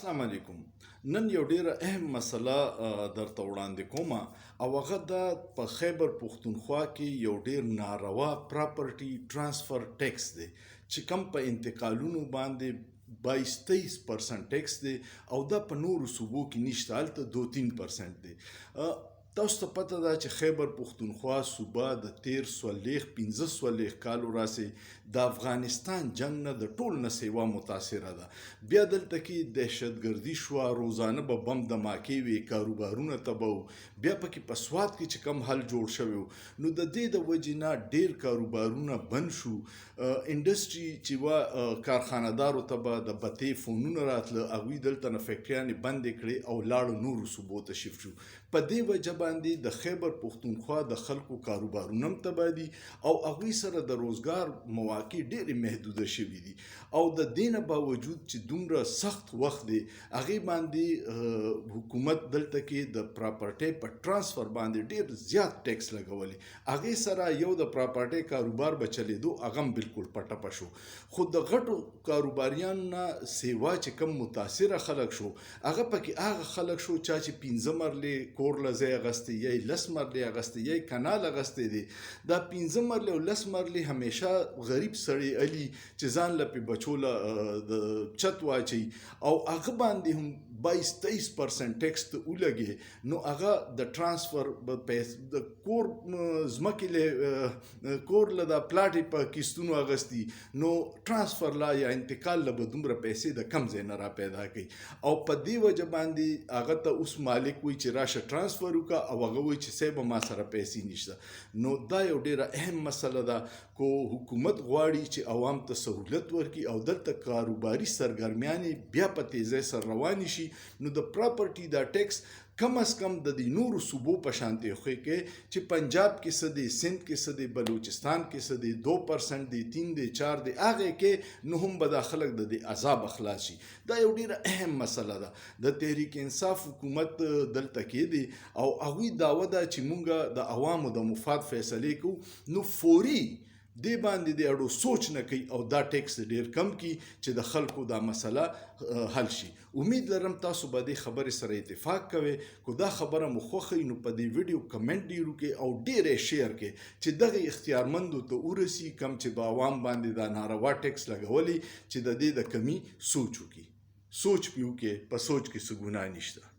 السلام علیکم. نن یو ډیره اهم مسله درته وړاندې کومه او هغه د په خیبر پښتونخوا کې یو ډیر ناروا پراپرټي ټرانسفر ټیکس دی چې کم په انتقالونو باندې 22-23% ټیکس دی او دا په نورو صوبو کې نشته، هلته 2-3% دی. تاسو ته پته ده چې خیبر پښتونخوا صوبه د 13-15 کالو راسې د افغانستان جنگ نه د ټول نه سیوا متاثره ده. بیا دلته کې دهشتګردي شوه، روزانه به بم دماکې وي، کاروبارونه تباه وو. بیا پکې په سوات کې چې کم حل جوړ شوی و، نو د دې د وجې نه ډېر کاروبارونه بند شو. انډسټري چې وه کارخانهدارو ته به د بتې فونونه راتله، هغوی دلته نه فیکټریانې بندې کړې او لاړو نورو صوبو ته شفت شو. په دې وجه باندې د خیبر پښتونخوا د خلکو کاروبارونه هم تباه دي او هغوی سره د روزګار مواقع ډېرې محدوده شوي دي. او د دې نه باوجود چې دومره سخت وخت دی، هغې باندې حکومت دلته کې د پراپرټۍ په ټرانسفر باندې ډېر زیات ټیکس لګولی. هغې سره یو د پراپرټۍ کاروبار به چلېدو، هغه هم بالکل په ټپه شو. خو د غټو کاروباریانو نه سیوا چې کم متاثره خلک شو، هغه پکې هغه خلک شو چا چې 15 مرلې کور له ځای اغستی، یا 10 مرلې اغستی، یا کنال اغستی دی. دا 15 مرلې او 10 مرلې همیشه غریب سړی علي چې ځان له پې بچو له د چت واچوي او هغه باندې هم 22-23% ټیکس ته ولګي، نو هغه د ټرانسفر د کور ځمکې له کور له د پلاټې په کیستونو اغستی، نو ټرانسفر لا یا انتقال له به دومره پیسې د کم ځای نه را پیدا کوي. او په دې وجه باندې هغه ته اوس مالک وایي چې راشه ټرانسفر وکړه، او هغه وایي چې صاحبه ما سره پیسې نشته. نو دا یو ډیره اهم مسله ده. کو حکومت غواړي چې عوام ته سهولت ورکړي او دلته کاروباري سرګرمیانې بیا په تیزۍ سره روانې شي، نو د پراپرټي دا ټیکس کم از کم د دې نورو صوبو په شانتې خوی کې چې پنجاب کې څه دی، سند کې څه دی، بلوچستان کې څه دی، 2% دی، 3 دی، 4 دی، هغې کې نو هم به دا خلک د دې عذاب خلاص شي. دا یو ډیره اهم مسله ده. د تحریک انصاف حکومت دلته کې دی او هغوی دعوه ده چې مونږ د عوامو د مفاد فیصلې کوو، نو فوري دې باندې د اړو سوچ نه کوي او دا ټیکس ډیر کم کی چې د خلکو دا مسله حل شي. امید لرم تاسو به دې خبرې سره اتفاق کوئ. کو دا خبره مو خوښوي نو په دې ویډیو کمنټ ډیر وکړئ او ډیر یې شیر کړئ چې دغه اختیارمندو ته ورسي، کم چې په عوام باندې دا ناروا ټیکس لګولی، چې د دې د کمی سوچ وکړي. سوچ پې وکړئ، په سوچ کې څه ګناه نشته.